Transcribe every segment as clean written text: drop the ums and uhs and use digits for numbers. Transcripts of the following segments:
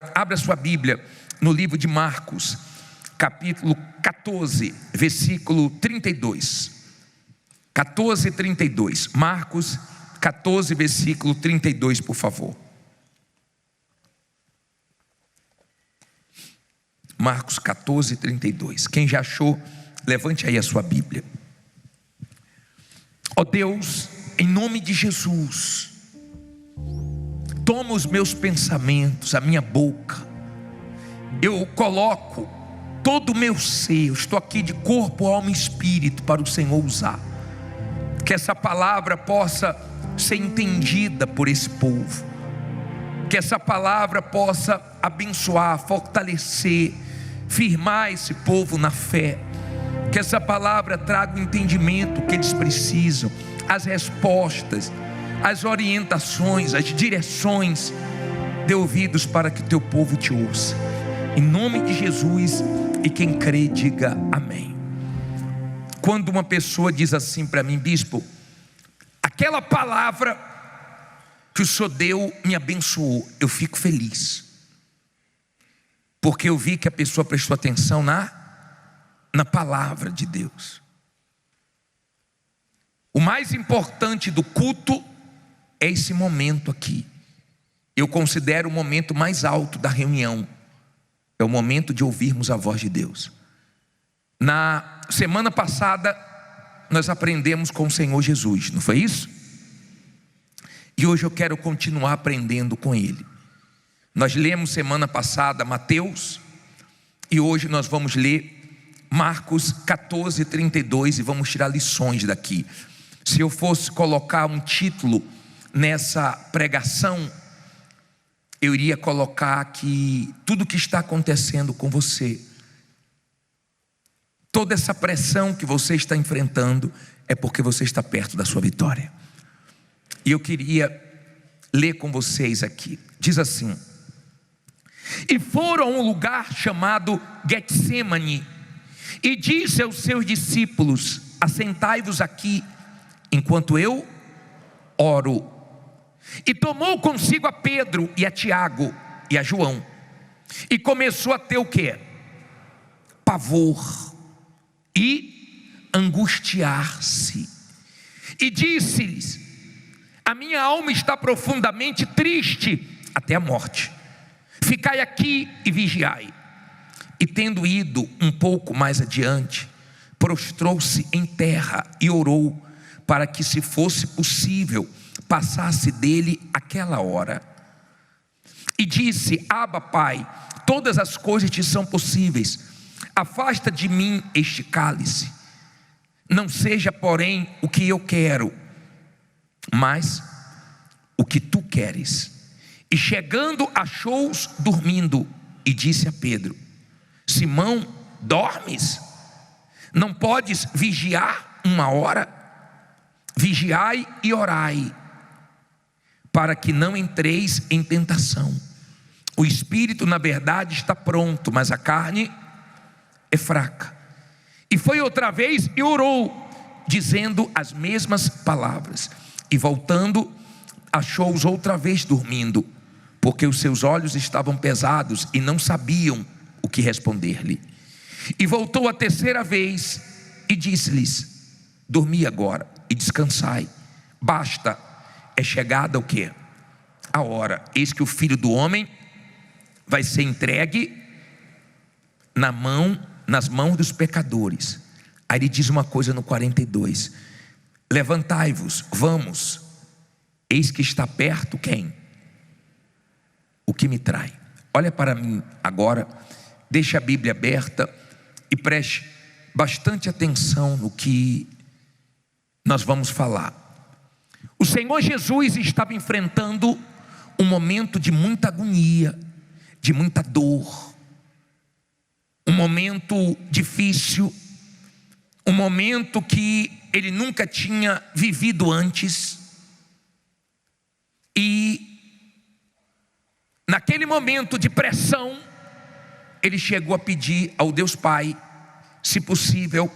Abra sua Bíblia no livro de Marcos, capítulo 14, versículo 32. 14, 32. Marcos 14, versículo 32, por favor. Marcos 14, 32. Quem já achou, levante aí a sua Bíblia. Ó Deus, em nome de Jesus, toma os meus pensamentos, a minha boca. Eu coloco todo o meu ser. Eu estou aqui de corpo, alma e espírito para o Senhor usar. Que essa palavra possa ser entendida por esse povo. Que essa palavra possa abençoar, fortalecer, firmar esse povo na fé. Que essa palavra traga o entendimento que eles precisam, as respostas, as orientações, as direções. Dê ouvidos para que o teu povo te ouça. Em nome de Jesus, e quem crê diga amém. Quando uma pessoa diz assim para mim: bispo, aquela palavra que o senhor deu me abençoou, eu fico feliz, porque eu vi que a pessoa prestou atenção na palavra de Deus. O mais importante do culto é esse momento aqui. Eu considero o momento mais alto da reunião. É o momento de ouvirmos a voz de Deus. Na semana passada nós aprendemos com o Senhor Jesus, não foi isso? E hoje eu quero continuar aprendendo com Ele. Nós lemos semana passada Mateus, e hoje nós vamos ler Marcos 14, 32, e vamos tirar lições daqui. Se eu fosse colocar um título nessa pregação, eu iria colocar que tudo que está acontecendo com você, toda essa pressão que você está enfrentando, é porque você está perto da sua vitória. E eu queria ler com vocês aqui. Diz assim: e foram a um lugar chamado Getsêmani, e disse aos seus discípulos: assentai-vos aqui, enquanto eu oro. E tomou consigo a Pedro e a Tiago e a João, e começou a ter o quê? Pavor e angustiar-se. E disse-lhes: a minha alma está profundamente triste até a morte. Ficai aqui e vigiai. E tendo ido um pouco mais adiante, prostrou-se em terra e orou, para que, se fosse possível, passasse dele aquela hora. E disse: Abba, Pai, todas as coisas te são possíveis. Afasta de mim este cálice. Não seja, porém, o que eu quero, mas o que tu queres. E chegando, achou-os dormindo, e disse a Pedro: Simão, dormes? Não podes vigiar uma hora? Vigiai e orai, para que não entreis em tentação. O espírito, na verdade, está pronto, mas a carne é fraca. E foi outra vez e orou, dizendo as mesmas palavras. E voltando, achou-os outra vez dormindo, porque os seus olhos estavam pesados e não sabiam o que responder-lhe. E voltou a terceira vez e disse-lhes: dormi agora e descansai, basta, é chegada o quê? A hora. Eis que o Filho do Homem vai ser entregue nas mãos dos pecadores. Aí ele diz uma coisa no 42: levantai-vos, vamos, eis que está perto quem? O que me trai. Olha para mim agora, deixe a Bíblia aberta e preste bastante atenção no que nós vamos falar. O Senhor Jesus estava enfrentando um momento de muita agonia, de muita dor, um momento difícil, um momento que ele nunca tinha vivido antes. E naquele momento de pressão, ele chegou a pedir ao Deus Pai, se possível,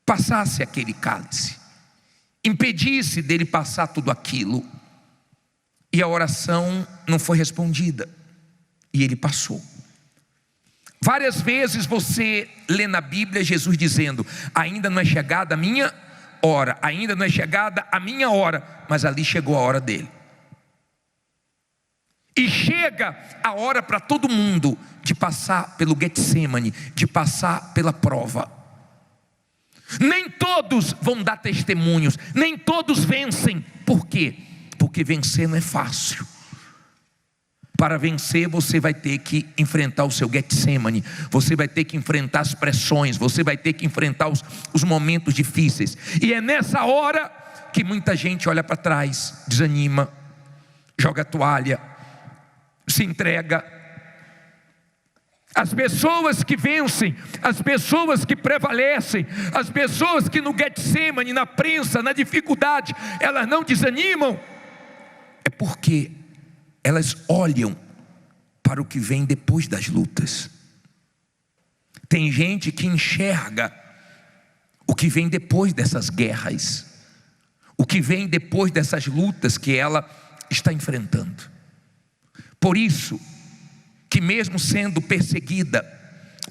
passasse aquele cálice, impedisse dele passar tudo aquilo. E a oração não foi respondida. E ele passou. Várias vezes você lê na Bíblia Jesus dizendo: ainda não é chegada a minha hora, ainda não é chegada a minha hora. Mas ali chegou a hora dele. E chega a hora para todo mundo de passar pelo Getsemane, de passar pela prova. Nem todos vão dar testemunhos, nem todos vencem. Por quê? Porque vencer não é fácil. Para vencer você vai ter que enfrentar o seu Getsemane, você vai ter que enfrentar as pressões, você vai ter que enfrentar os momentos difíceis. E é nessa hora que muita gente olha para trás, desanima, joga a toalha, se entrega. As pessoas que vencem, as pessoas que prevalecem, as pessoas que no Getsemane, na prensa, na dificuldade, elas não desanimam, é porque elas olham para o que vem depois das lutas. Tem gente que enxerga o que vem depois dessas guerras, o que vem depois dessas lutas que ela está enfrentando. Por isso que mesmo sendo perseguida,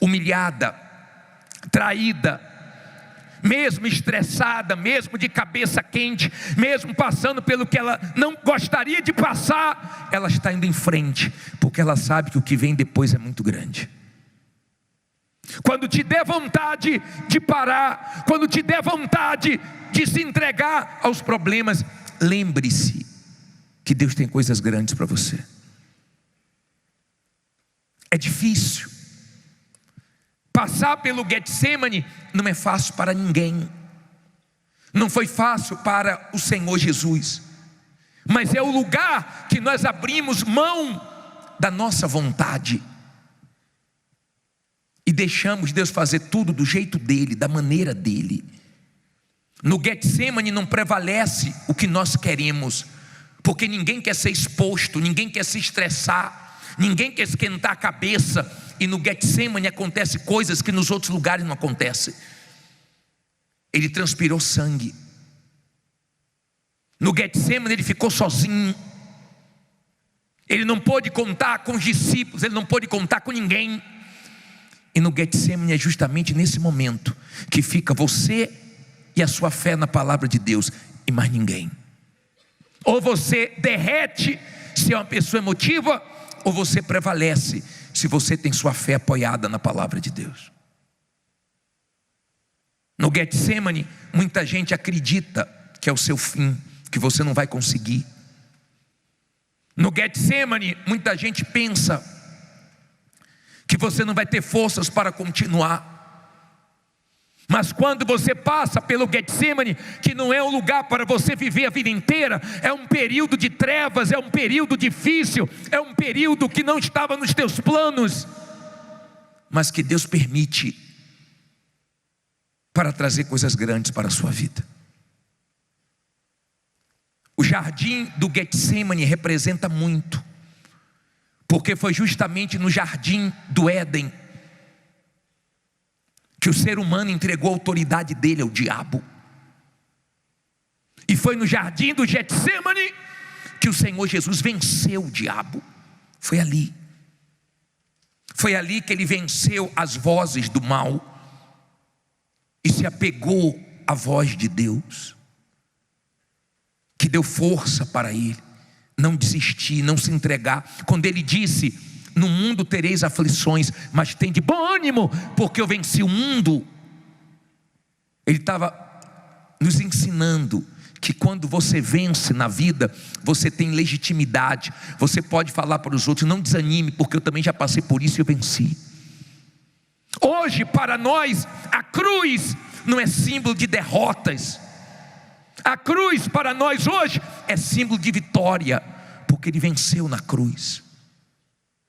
humilhada, traída, mesmo estressada, mesmo de cabeça quente, mesmo passando pelo que ela não gostaria de passar, ela está indo em frente, porque ela sabe que o que vem depois é muito grande. Quando te der vontade de parar, quando te der vontade de se entregar aos problemas, lembre-se que Deus tem coisas grandes para você. É difícil. Passar pelo Getsemane não é fácil para ninguém. Não foi fácil para o Senhor Jesus. Mas é o lugar que nós abrimos mão da nossa vontade e deixamos Deus fazer tudo do jeito dele, da maneira dele. No Getsemane não prevalece o que nós queremos, porque ninguém quer ser exposto, ninguém quer se estressar, ninguém quer esquentar a cabeça. E no Getsemane acontecem coisas que nos outros lugares não acontecem. Ele transpirou sangue. No Getsemane ele ficou sozinho. Ele não pôde contar com os discípulos, ele não pôde contar com ninguém. E no Getsemane é justamente nesse momento que fica você e a sua fé na palavra de Deus, e mais ninguém. Ou você derrete se é uma pessoa emotiva, ou você prevalece se você tem sua fé apoiada na palavra de Deus. No Getsemane, muita gente acredita que é o seu fim, que você não vai conseguir. No Getsemane, muita gente pensa que você não vai ter forças para continuar. Mas quando você passa pelo Getsemane, que não é um lugar para você viver a vida inteira, é um período de trevas, é um período difícil, é um período que não estava nos teus planos, mas que Deus permite para trazer coisas grandes para a sua vida. O jardim do Getsemane representa muito, porque foi justamente no jardim do Éden que o ser humano entregou a autoridade dele ao diabo. E foi no jardim do Getsemane que o Senhor Jesus venceu o diabo. Foi ali. Foi ali que ele venceu as vozes do mal e se apegou à voz de Deus, que deu força para ele não desistir, não se entregar. Quando ele disse: no mundo tereis aflições, mas tem de bom ânimo, porque eu venci o mundo. Ele estava nos ensinando que quando você vence na vida, você tem legitimidade, você pode falar para os outros: não desanime, porque eu também já passei por isso e eu venci. Hoje para nós a cruz não é símbolo de derrotas. A cruz para nós hoje é símbolo de vitória, porque ele venceu na cruz.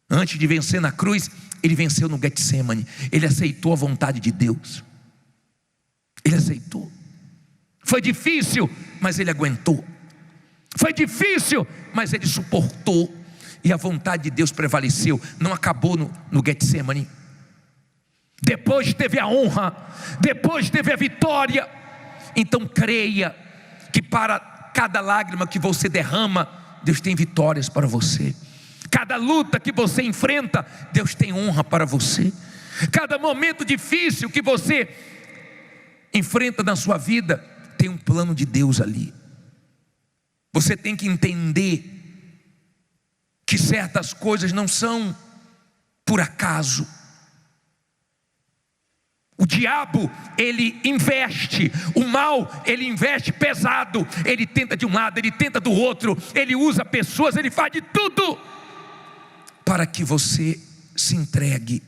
Antes de vencer na cruz, ele venceu no Getsemane. Ele aceitou a vontade de Deus. Ele aceitou. Foi difícil, mas ele aguentou. Foi difícil, mas ele suportou. E a vontade de Deus prevaleceu. Não acabou no Getsemane. Depois teve a honra, depois teve a vitória. Então creia que para cada lágrima que você derrama, Deus tem vitórias para você. Cada luta que você enfrenta, Deus tem honra para você. Cada momento difícil que você enfrenta na sua vida, tem um plano de Deus ali. Você tem que entender que certas coisas não são por acaso. O diabo, ele investe, o mal, ele investe pesado. Ele tenta de um lado, ele tenta do outro, ele usa pessoas, ele faz de tudo para que você se entregue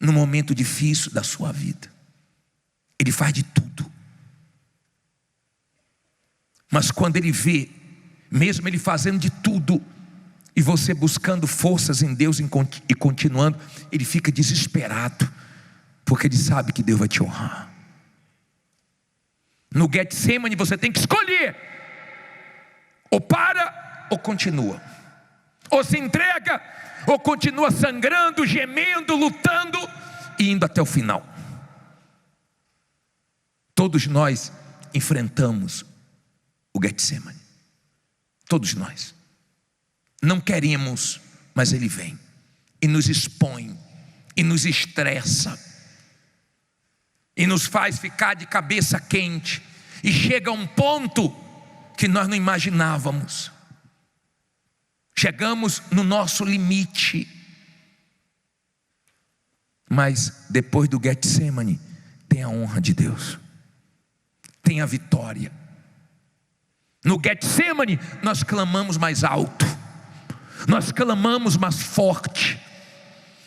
no momento difícil da sua vida. Ele faz de tudo. Mas quando ele vê, mesmo ele fazendo de tudo, e você buscando forças em Deus e continuando, ele fica desesperado, porque ele sabe que Deus vai te honrar. No Getsemane você tem que escolher: ou para ou continua, ou se entrega ou continua sangrando, gemendo, lutando e indo até o final. Todos nós enfrentamos o Getsemane, todos nós. Não queremos, mas ele vem e nos expõe e nos estressa e nos faz ficar de cabeça quente, e chega a um ponto que nós não imaginávamos. Chegamos no nosso limite. Mas depois do Getsemane tem a honra de Deus, tem a vitória. No Getsemane nós clamamos mais alto, nós clamamos mais forte.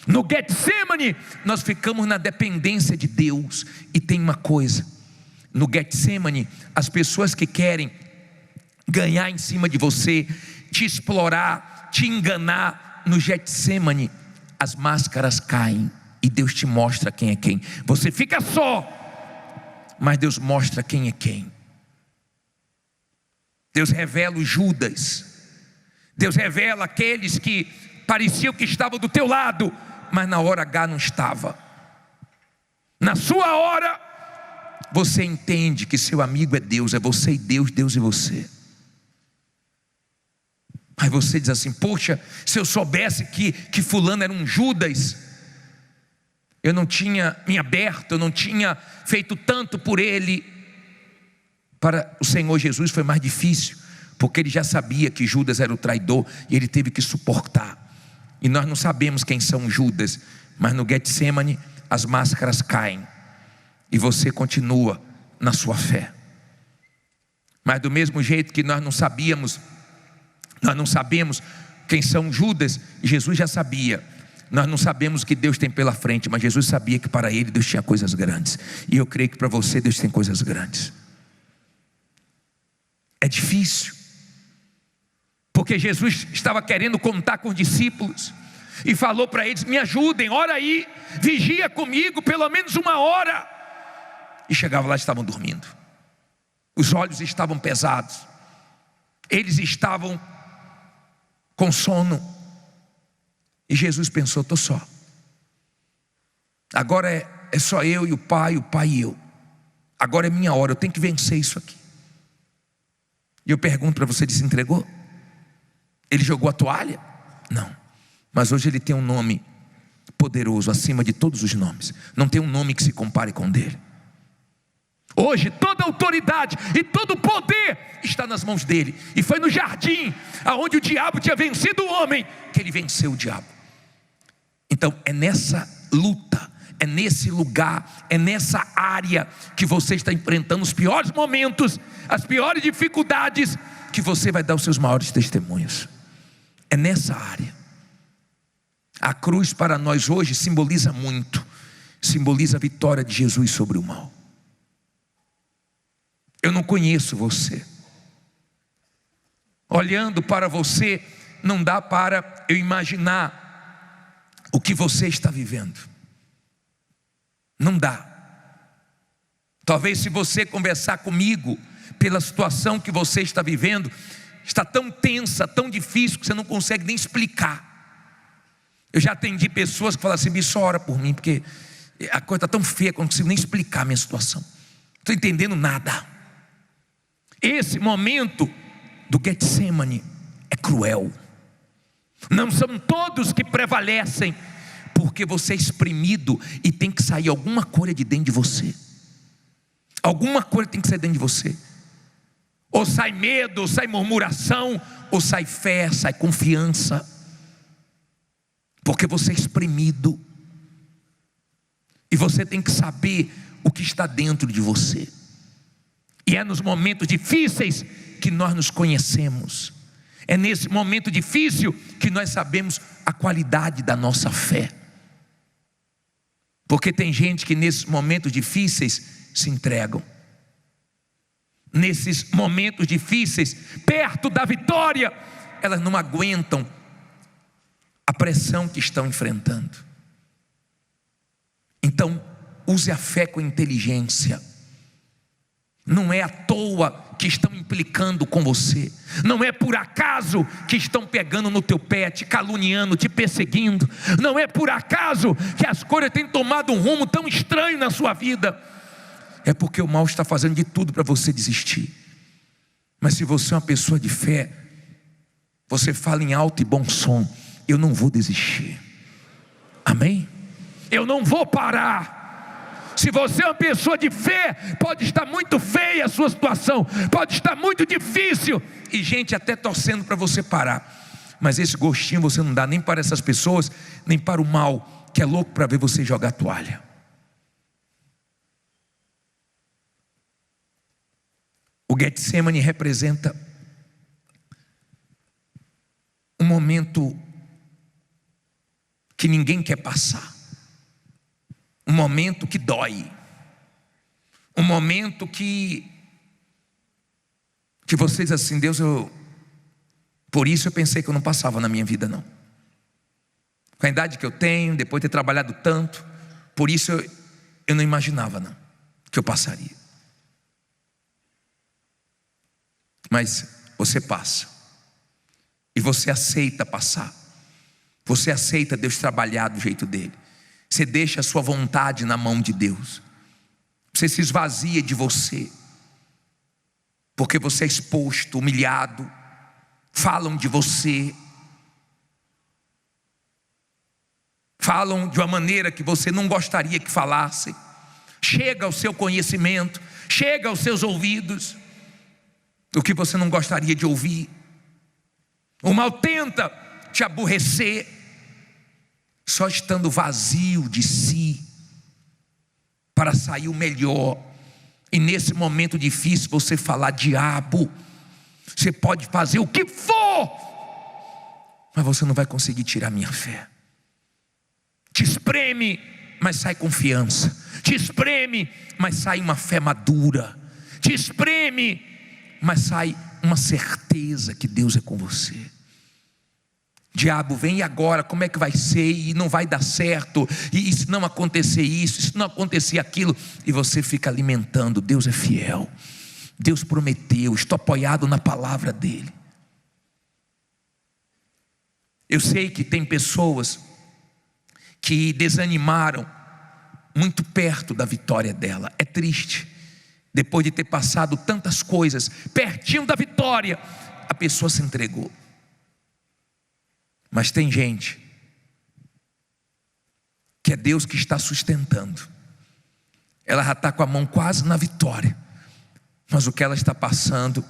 No Getsemane nós ficamos na dependência de Deus. E tem uma coisa: no Getsemane, as pessoas que querem ganhar em cima de você, te explorar, te enganar, no Getsemane as máscaras caem e Deus te mostra quem é quem. Você fica só, mas Deus mostra quem é quem. Deus revela os Judas, Deus revela aqueles que pareciam que estavam do teu lado, mas na hora H não estava. Na sua hora você entende que seu amigo é Deus, é você e Deus, Deus e você. Aí você diz assim: poxa, se eu soubesse que fulano era um Judas, eu não tinha me aberto, eu não tinha feito tanto por ele. Para o Senhor Jesus foi mais difícil, porque ele já sabia que Judas era o traidor, e ele teve que suportar. E nós não sabemos quem são Judas, mas no Getsemane as máscaras caem e você continua na sua fé. Mas do mesmo jeito que nós não sabemos quem são Judas, Jesus já sabia. Nós não sabemos o que Deus tem pela frente, mas Jesus sabia que para ele Deus tinha coisas grandes. E eu creio que para você Deus tem coisas grandes. É difícil, porque Jesus estava querendo contar com os discípulos e falou para eles: me ajudem, ora aí, vigia comigo pelo menos 1 hora. E chegava lá, estavam dormindo, os olhos estavam pesados, eles estavam com sono. E Jesus pensou: estou só, agora é só eu e o Pai e eu. Agora é minha hora, eu tenho que vencer isso aqui. E eu pergunto para você: ele se entregou? Ele jogou a toalha? Não. Mas hoje ele tem um nome poderoso acima de todos os nomes. Não tem um nome que se compare com o dele. Hoje toda a autoridade e todo o poder está nas mãos dele. E foi no jardim, aonde o diabo tinha vencido o homem, que ele venceu o diabo. Então é nessa luta, é nesse lugar, é nessa área que você está enfrentando os piores momentos, as piores dificuldades, que você vai dar os seus maiores testemunhos. É nessa área. A cruz para nós hoje simboliza muito, simboliza a vitória de Jesus sobre o mal. Eu não conheço você, olhando para você, não dá para eu imaginar o que você está vivendo. Não dá. Talvez se você conversar comigo, pela situação que você está vivendo, está tão tensa, tão difícil, que você não consegue nem explicar. Eu já atendi pessoas que falam assim: me só ora por mim, porque a coisa está tão feia que eu não consigo nem explicar a minha situação, não estou entendendo nada. Esse momento do Getsemane é cruel, Não são todos que prevalecem, porque você é exprimido e tem que sair alguma coisa de dentro de você. Alguma coisa tem que sair dentro de você. Ou sai medo, ou sai murmuração, ou sai fé, sai confiança. Porque você é exprimido. E você tem que saber o que está dentro de você. E é nos momentos difíceis que nós nos conhecemos. É nesse momento difícil que nós sabemos a qualidade da nossa fé. Porque tem gente que nesses momentos difíceis se entregam. Nesses momentos difíceis, perto da vitória, elas não aguentam a pressão que estão enfrentando. Então, use a fé com inteligência. Não é à toa que estão implicando com você. Não é por acaso que estão pegando no teu pé, te caluniando, te perseguindo. Não é por acaso que as coisas têm tomado um rumo tão estranho na sua vida. É porque o mal está fazendo de tudo para você desistir. Mas se você é uma pessoa de fé, você fala em alto e bom som: eu não vou desistir. Amém? Eu não vou parar. Se você é uma pessoa de fé, pode estar muito feia a sua situação, pode estar muito difícil, e gente até torcendo para você parar, mas esse gostinho você não dá nem para essas pessoas, nem para o mal, que é louco para ver você jogar a toalha. O Getsemane representa um momento que ninguém quer passar. Um momento que dói. Um momento que você diz assim: Deus, por isso eu pensei que eu não passava na minha vida não. Com a idade que eu tenho, depois de ter trabalhado tanto, por isso eu não imaginava não, que eu passaria. Mas você passa. E você aceita passar. Você aceita Deus trabalhar do jeito dele. Você deixa a sua vontade na mão de Deus. Você se esvazia de você. Porque você é exposto, humilhado. Falam de você. Falam de uma maneira que você não gostaria que falassem. Chega ao seu conhecimento. Chega aos seus ouvidos. O que você não gostaria de ouvir. O mal tenta te aborrecer. Só estando vazio de si, para sair o melhor. E nesse momento difícil você falar: diabo, você pode fazer o que for, mas você não vai conseguir tirar minha fé. Te espreme, mas sai confiança. Te espreme, mas sai uma fé madura. Te espreme, mas sai uma certeza que Deus é com você. Diabo, vem, e agora, como é que vai ser? E não vai dar certo, e se não acontecer isso, se não acontecer aquilo, e você fica alimentando: Deus é fiel, Deus prometeu, estou apoiado na palavra dele. Eu sei que tem pessoas que desanimaram muito perto da vitória dela. É triste, depois de ter passado tantas coisas, pertinho da vitória, a pessoa se entregou. Mas tem gente que é Deus que está sustentando. Ela já está com a mão quase na vitória, mas o que ela está passando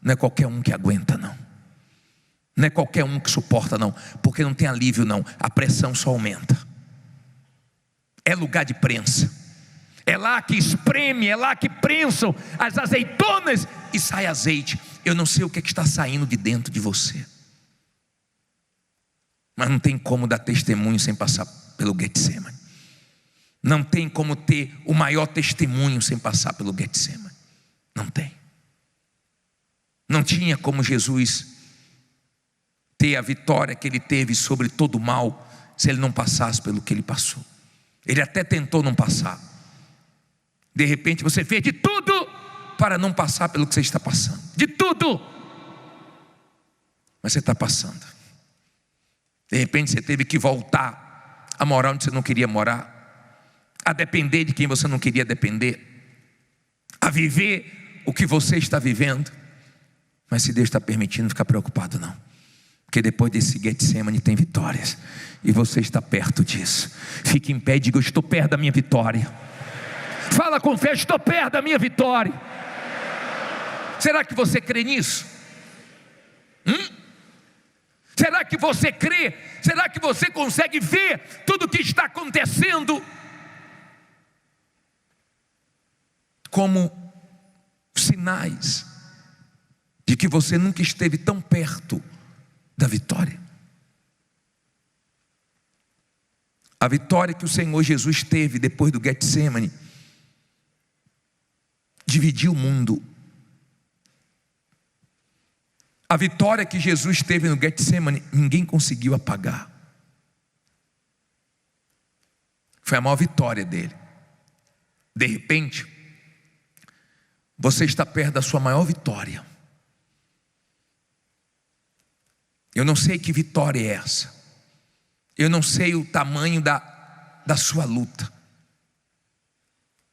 não é qualquer um que aguenta não. Não é qualquer um que suporta não. Porque não tem alívio não. A pressão só aumenta. É lugar de prensa. É lá que espreme, é lá que prensam as azeitonas e sai azeite. Eu não sei o que está saindo de dentro de você, mas não tem como dar testemunho sem passar pelo Getsemane. Não tem como ter o maior testemunho sem passar pelo Getsemane. Não tem. Não tinha como Jesus ter a vitória que ele teve sobre todo o mal se ele não passasse pelo que ele passou. Ele até tentou não passar. De repente você fez de tudo para não passar pelo que você está passando. De tudo. Mas você está passando. De repente você teve que voltar a morar onde você não queria morar, a depender de quem você não queria depender, a viver o que você está vivendo. Mas se Deus está permitindo, não fica preocupado não, Porque depois desse Getsemane tem vitórias. E você está perto disso. Fique em pé e diga: eu estou perto da minha vitória. Fala com fé: estou perto da minha vitória. Será que você crê nisso? Será que você crê? Será que você consegue ver tudo o que está acontecendo como sinais de que você nunca esteve tão perto da vitória? A vitória que o Senhor Jesus teve depois do Getsemane dividiu o mundo. A vitória que Jesus teve no Getsemane, ninguém conseguiu apagar. Foi a maior vitória dele. De repente, você está perto da sua maior vitória. Eu não sei que vitória é essa. Eu não sei o tamanho da sua luta.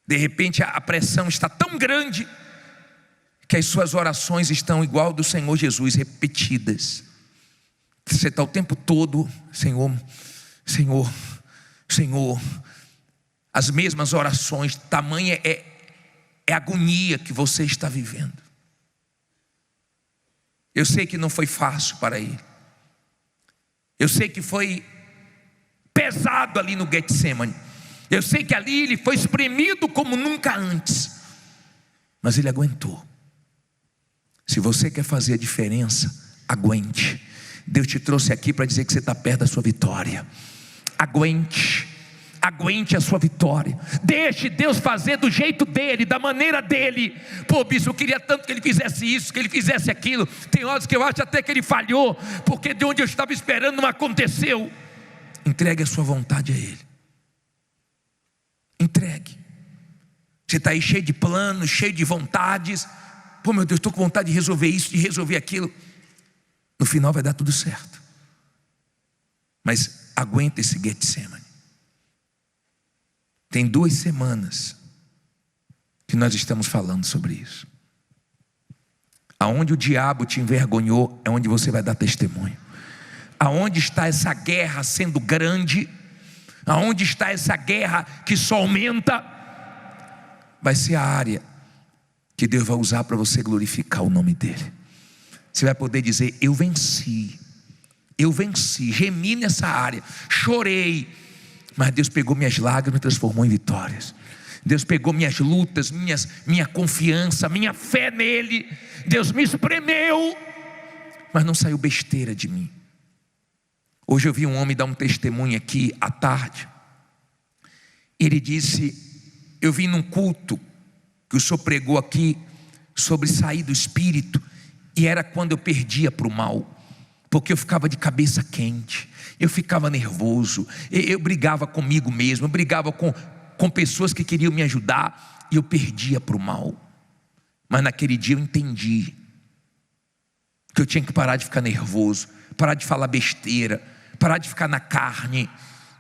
De repente a pressão está tão grande que as suas orações estão igual do Senhor Jesus, repetidas. Você está o tempo todo: Senhor, Senhor, Senhor. As mesmas orações, tamanha é a agonia que você está vivendo. Eu sei que não foi fácil para ele. Eu sei que foi pesado ali no Getsemane. Eu sei que ali ele foi espremido como nunca antes. Mas ele aguentou. Se você quer fazer a diferença, aguente. Deus te trouxe aqui para dizer que você está perto da sua vitória. Aguente. Aguente a sua vitória. Deixe Deus fazer do jeito dele, da maneira dele. Pô, bispo, eu queria tanto que ele fizesse isso, que ele fizesse aquilo. Tem horas que eu acho até que ele falhou, porque de onde eu estava esperando não aconteceu. Entregue a sua vontade a ele. Entregue. Você está aí cheio de planos, cheio de vontades. Pô, meu Deus, estou com vontade de resolver isso, de resolver aquilo. No final vai dar tudo certo. Mas aguenta esse Getsemane. Tem 2 semanas que nós estamos falando sobre isso. Aonde o diabo te envergonhou é onde você vai dar testemunho. Aonde está essa guerra sendo grande, aonde está essa guerra que só aumenta, vai ser a área que Deus vai usar para você glorificar o nome dele. Você vai poder dizer: eu venci, gemi nessa área, chorei, mas Deus pegou minhas lágrimas e transformou em vitórias. Deus pegou minhas lutas, minha confiança, minha fé nele. Deus me espremeu, mas não saiu besteira de mim. Hoje eu vi um homem dar um testemunho aqui à tarde. Ele disse: eu vim num culto que o senhor pregou aqui sobre sair do espírito, e era quando eu perdia para o mal, porque eu ficava de cabeça quente, eu ficava nervoso, eu brigava comigo mesmo, eu brigava com pessoas que queriam me ajudar, e eu perdia para o mal. Mas naquele dia eu entendi que eu tinha que parar de ficar nervoso, parar de falar besteira, parar de ficar na carne.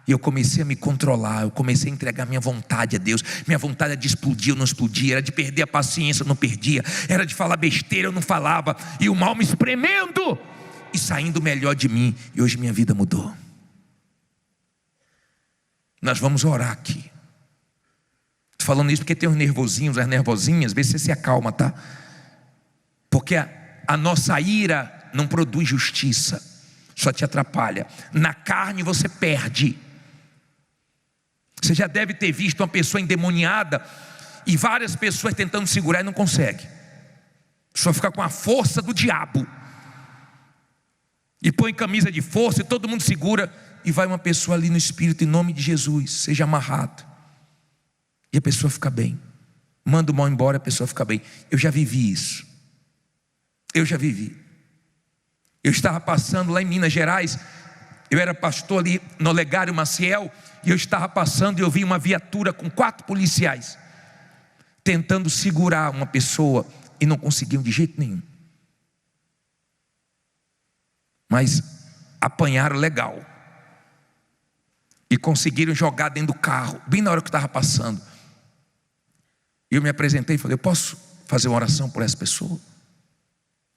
E eu comecei a me controlar, eu comecei a entregar minha vontade a Deus. Minha vontade era de explodir, eu não explodia. Era de perder a paciência, eu não perdia. Era de falar besteira, eu não falava. E o mal me espremendo e saindo melhor de mim. E hoje minha vida mudou. Nós vamos orar aqui. Estou falando isso porque tem uns nervosinhos, as nervosinhas. Vê se você se acalma, tá? Porque a nossa ira não produz justiça, só te atrapalha. Na carne você perde. Você já deve ter visto uma pessoa endemoniada e várias pessoas tentando segurar e não consegue. Só fica com a força do diabo. E põe camisa de força e todo mundo segura. E vai uma pessoa ali no espírito, em nome de Jesus, seja amarrado. E a pessoa fica bem. Manda o mal embora, a pessoa fica bem. Eu já vivi isso. Eu já vivi. Eu estava passando lá em Minas Gerais. Eu era pastor ali no Olegário Maciel. E eu estava passando e eu vi uma viatura com 4 policiais tentando segurar uma pessoa e não conseguiam de jeito nenhum. Mas apanharam legal. E conseguiram jogar dentro do carro, bem na hora que eu estava passando. E eu me apresentei e falei: eu posso fazer uma oração por essa pessoa?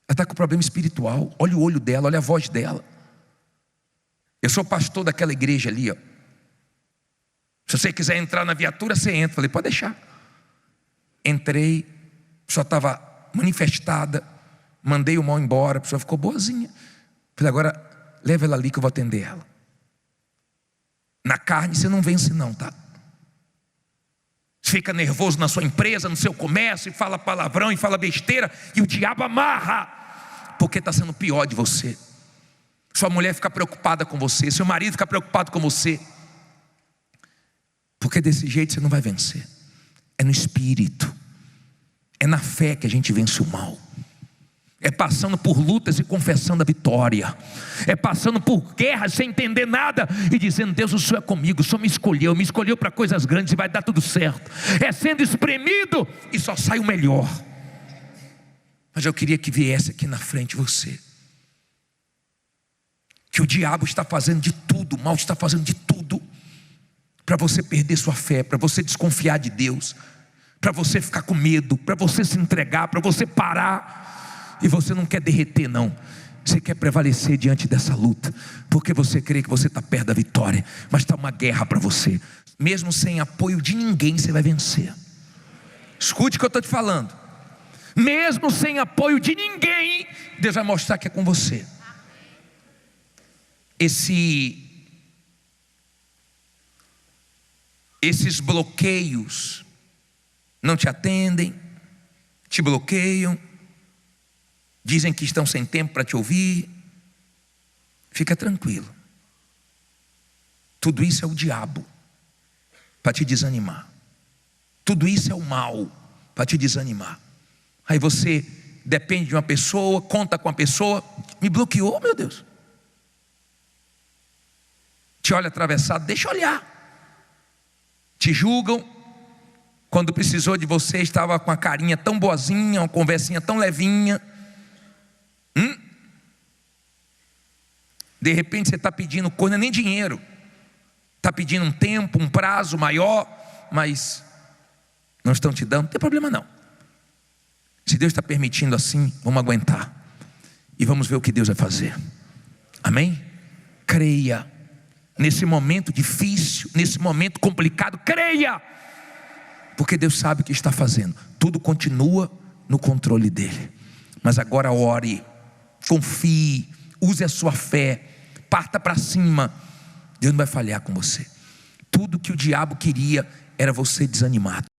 Ela está com problema espiritual. Olha o olho dela, olha a voz dela. Eu sou pastor daquela igreja ali, ó. Se você quiser entrar na viatura, você entra. Falei, pode deixar. Entrei, a pessoa estava manifestada, mandei o mal embora, a pessoa ficou boazinha. Falei, agora leva ela ali que eu vou atender ela. Na carne você não vence não, tá? Você fica nervoso na sua empresa, no seu comércio, e fala palavrão, e fala besteira, e o diabo amarra, porque está sendo pior de você. Sua mulher fica preocupada com você, seu marido fica preocupado com você, porque desse jeito você não vai vencer. É no espírito, é na fé que a gente vence o mal. É passando por lutas e confessando a vitória. É passando por guerras sem entender nada e dizendo, Deus, o Senhor é comigo, o Senhor me escolheu para coisas grandes e vai dar tudo certo. É sendo espremido e só sai o melhor. Mas eu queria que viesse aqui na frente você, que o diabo está fazendo de tudo, o mal está fazendo de tudo, para você perder sua fé, para você desconfiar de Deus, para você ficar com medo, para você se entregar, para você parar. E você não quer derreter não, você quer prevalecer diante dessa luta, porque você crê que você está perto da vitória, mas está uma guerra para você. Mesmo sem apoio de ninguém você vai vencer. Escute o que eu estou te falando. Mesmo sem apoio de ninguém, Deus vai mostrar que é com você. Esses bloqueios não te atendem, te bloqueiam, dizem que estão sem tempo para te ouvir. Fica tranquilo. Tudo isso é o diabo para te desanimar. Tudo isso é o mal para te desanimar. Aí você depende de uma pessoa, conta com a pessoa, me bloqueou, meu Deus. Te olha atravessado, deixa olhar. Te julgam. Quando precisou de você, estava com a carinha tão boazinha, uma conversinha tão levinha. De repente você está pedindo coisa, nem dinheiro, está pedindo um tempo, um prazo maior, mas não estão te dando. Não tem problema não. Se Deus está permitindo assim, vamos aguentar e vamos ver o que Deus vai fazer. Amém? Creia. Nesse momento difícil, nesse momento complicado, creia, porque Deus sabe o que está fazendo. Tudo continua no controle dele. Mas agora ore, confie, use a sua fé, parta para cima. Deus não vai falhar com você. Tudo que o diabo queria era você desanimado.